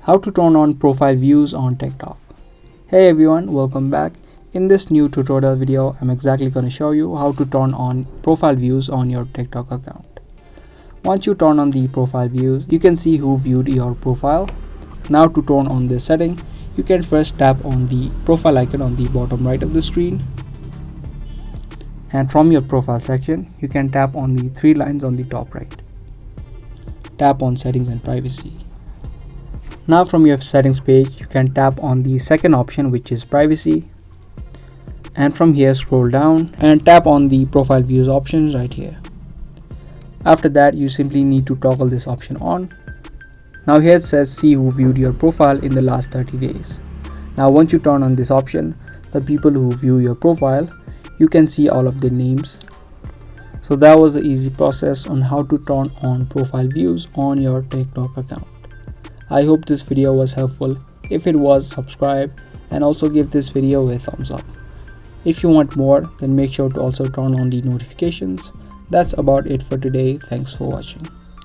How to turn on profile views on TikTok. Hey everyone, welcome back. In this new tutorial video, I'm exactly going to show you how to turn on profile views on your TikTok account. Once you turn on the profile views, you can see who viewed your profile. Now to turn on this setting, you can first tap on the profile icon on the bottom right of the screen. And from your profile section, you can tap on the three lines on the top right. Tap on settings and privacy. Now from your settings page, you can tap on the second option, which is privacy. And from here scroll down and tap on the profile views options right here. After that, you simply need to toggle this option on. Now here it says see who viewed your profile in the last 30 days. Now once you turn on this option, the people who view your profile, you can see all of their names. So that was the easy process on how to turn on profile views on your TikTok account. I hope this video was helpful. If it was, subscribe and also give this video a thumbs up. If you want more, then make sure to also turn on the notifications. That's about it for today. Thanks for watching.